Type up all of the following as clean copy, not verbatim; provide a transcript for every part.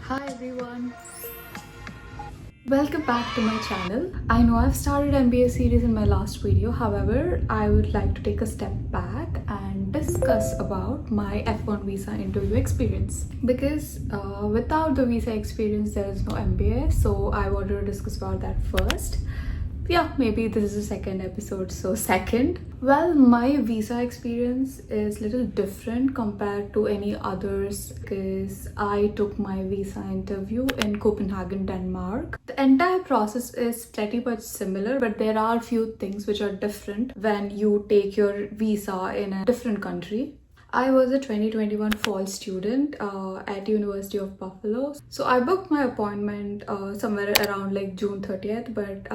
Hi everyone, welcome back to my channel. I know I've started MBA series in my last video, however, I would like to take a step back and discuss about my F1 visa interview experience. Because without the visa experience, there is no MBA, so I wanted to discuss about that first. Yeah, maybe this is the second episode, so second. Well, my visa experience is little different compared to any others because I took my visa interview in Copenhagen, Denmark. The entire process is pretty much similar, but there are few things which are different when you take your visa in a different country. I was a 2021 fall student at University of Buffalo. So I booked my appointment somewhere around like June 30th, but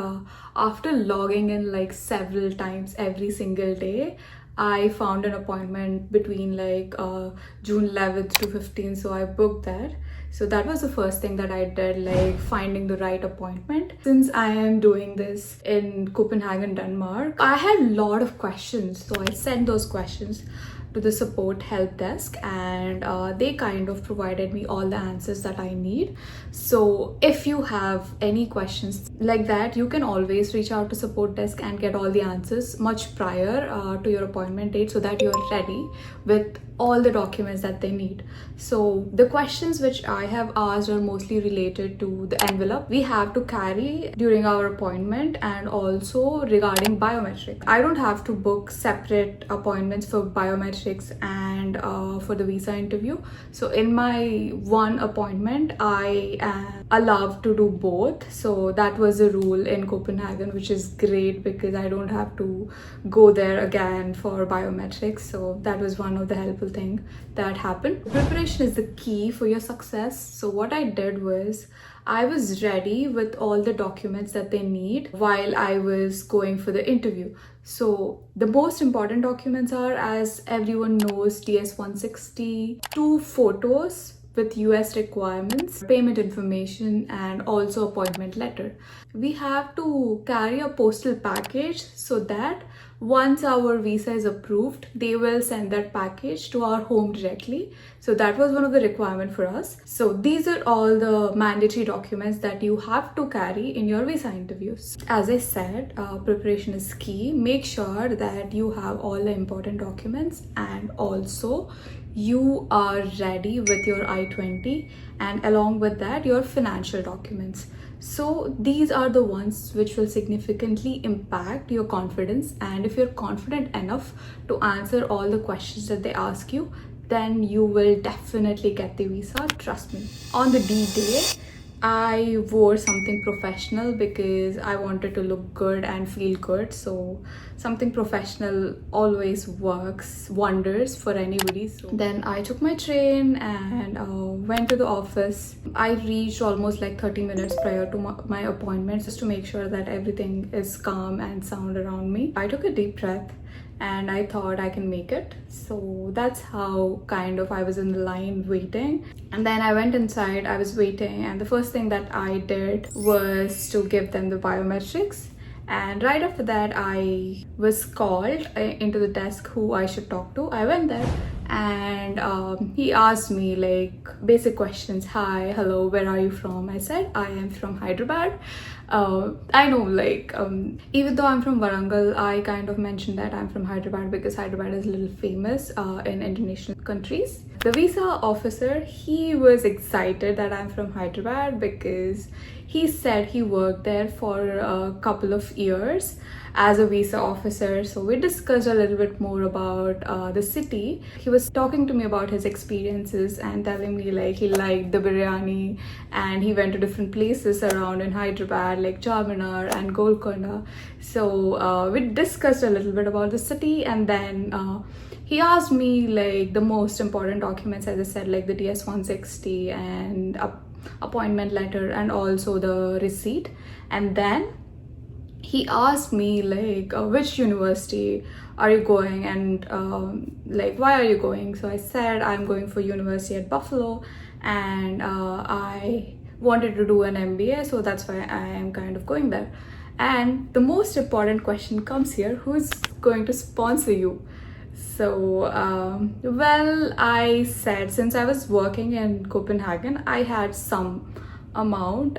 after logging in like several times every single day, I found an appointment between like June 11th to 15th, so I booked that. So that was the first thing that I did, like finding the right appointment. Since I am doing this in Copenhagen, Denmark, I had a lot of questions. So I sent those questions to the support help desk, and they kind of provided me all the answers that I need. So if you have any questions like that, you can always reach out to support desk and get all the answers much prior to your appointment date, so that you're ready with all the documents that they need. So the questions which I have asked are mostly related to the envelope we have to carry during our appointment, and also regarding biometrics. I don't have to book separate appointments for biometrics and for the visa interview. So in my one appointment, I am allowed to do both. So that was a rule in Copenhagen, which is great because I don't have to go there again for biometrics. So that was one of the helpful thing that happened. Preparation is the key for your success. So what I did was I was ready with all the documents that they need while I was going for the interview. So the most important documents are, as everyone knows, DS-160, 2 photos with US requirements, payment information, and also appointment letter. We have to carry a postal package so that once our visa is approved, they will send that package to our home directly. So that was one of the requirements for us. So these are all the mandatory documents that you have to carry in your visa interviews. As I said, preparation is key. Make sure that you have all the important documents, and also you are ready with your I-20, and along with that your financial documents. So these are the ones which will significantly impact your confidence, and if you're confident enough to answer all the questions that they ask you, then you will definitely get the visa, trust me. On the D-Day, I wore something professional because I wanted to look good and feel good. So something professional always works wonders for anybody. So then I took my train and went to the office. I reached almost like 30 minutes prior to my appointment, just to make sure that everything is calm and sound around me. I took a deep breath and I thought I can make it. So that's how kind of I was in the line waiting. And then I went inside, I was waiting, and the first thing that I did was to give them the biometrics. And right after that, I was called into the desk who I should talk to. I went there and he asked me like basic questions. Hi, hello, where are you from? I said I am from Hyderabad. I know, like even though I'm from Warangal, I kind of mentioned that I'm from Hyderabad because Hyderabad is a little famous in international countries. The visa officer, he was excited that I'm from Hyderabad because he said he worked there for a couple of years as a visa officer. So we discussed a little bit more about the city. He was talking to me about his experiences and telling me like he liked the biryani, and he went to different places around in Hyderabad like Charminar and Golconda. So we discussed a little bit about the city, and then he asked me like the most important documents, as I said, like the DS-160 and appointment letter and also the receipt. And then he asked me like which university are you going, and like why are you going. So I said I'm going for university at Buffalo, and I wanted to do an MBA, so that's why I am kind of going there. And the most important question comes here: who's going to sponsor you? So, well, I said since I was working in Copenhagen, I had some amount.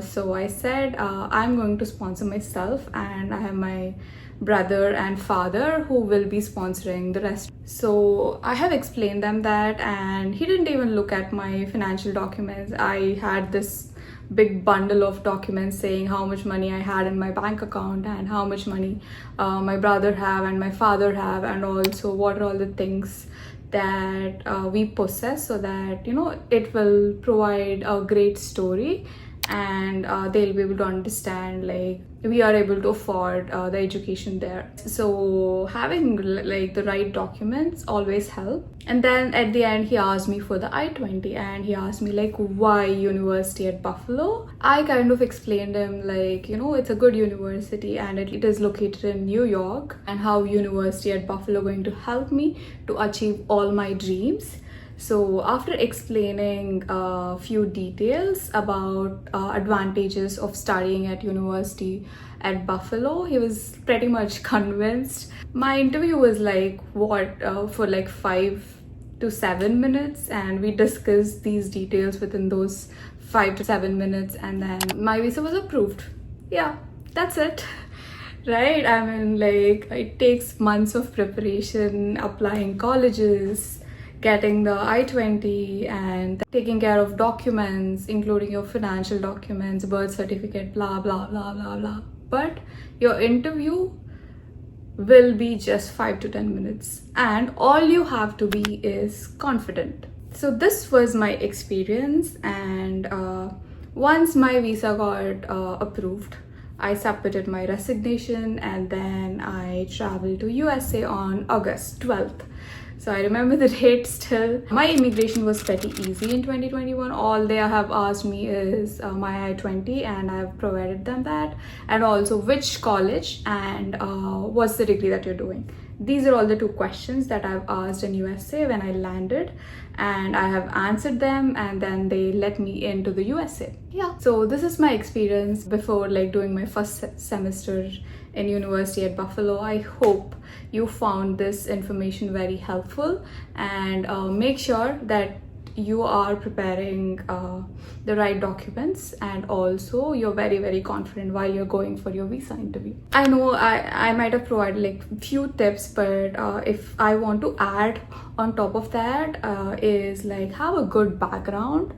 So I said I'm going to sponsor myself, and I have my brother and father who will be sponsoring the rest. So I have explained them that, and he didn't even look at my financial documents. I had this big bundle of documents saying how much money I had in my bank account and how much money my brother have and my father have, and also what are all the things that we possess, so that it will provide a great story, and they'll be able to understand like we are able to afford the education there. So having like the right documents always help. And then at the end he asked me for the I-20, and he asked me like why university at Buffalo. I kind of explained him like it's a good university and it is located in New York, and how university at Buffalo going to help me to achieve all my dreams. So after explaining a few details about advantages of studying at university at Buffalo, he was pretty much convinced. My interview was like for like 5 to 7 minutes, and we discussed these details within those 5 to 7 minutes, and then my visa was approved. Yeah, that's it. Right? I mean, like, it takes months of preparation, applying colleges, getting the I-20, and taking care of documents, including your financial documents, birth certificate, blah, blah, blah, blah, blah. But your interview will be just 5 to 10 minutes, and all you have to be is confident. So this was my experience, and once my visa got approved, I submitted my resignation, and then I traveled to USA on August 12th. So I remember the date still. My immigration was pretty easy in 2021. All they have asked me is my I-20, and I've provided them that, and also which college and what's the degree that you're doing. These are all the 2 questions that I've asked in USA when I landed, and I have answered them, and then they let me into the USA. Yeah, so this is my experience before like doing my first semester in university at Buffalo. I hope you found this information very helpful, and make sure that you are preparing the right documents, and also you're very, very confident while you're going for your visa interview. I know I might have provided like few tips, but if I want to add on top of that is like have a good background,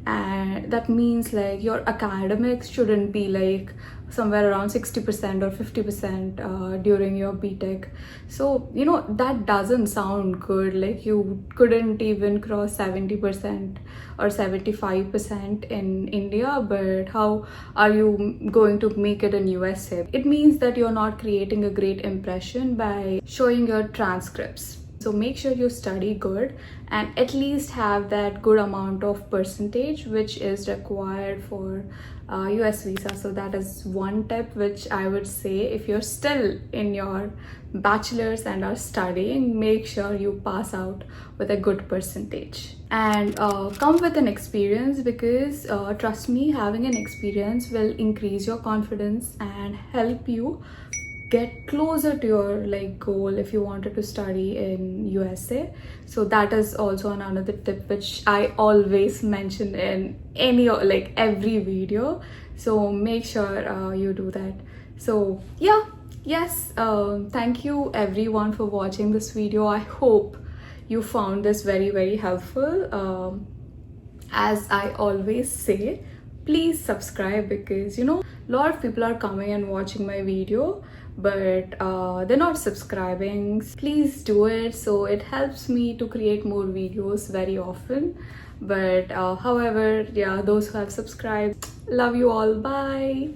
and that means like your academics shouldn't be like somewhere around 60% or 50% during your BTech. So that doesn't sound good. Like you couldn't even cross 70% or 75% in India, but how are you going to make it in USA? It means that you're not creating a great impression by showing your transcripts. So make sure you study good and at least have that good amount of percentage which is required for US visa. So that is one tip which I would say. If you're still in your bachelor's and are studying, make sure you pass out with a good percentage, and come with an experience, because trust me, having an experience will increase your confidence and help you get closer to your like goal if you wanted to study in USA. So that is also another tip which I always mention in every video. So make sure you do that. So yeah, yes, thank you everyone for watching this video. I hope you found this very, very helpful. As I always say, please subscribe, because a lot of people are coming and watching my video, but they're not subscribing. Please do it, so it helps me to create more videos very often. But however, yeah, those who have subscribed, love you all. Bye.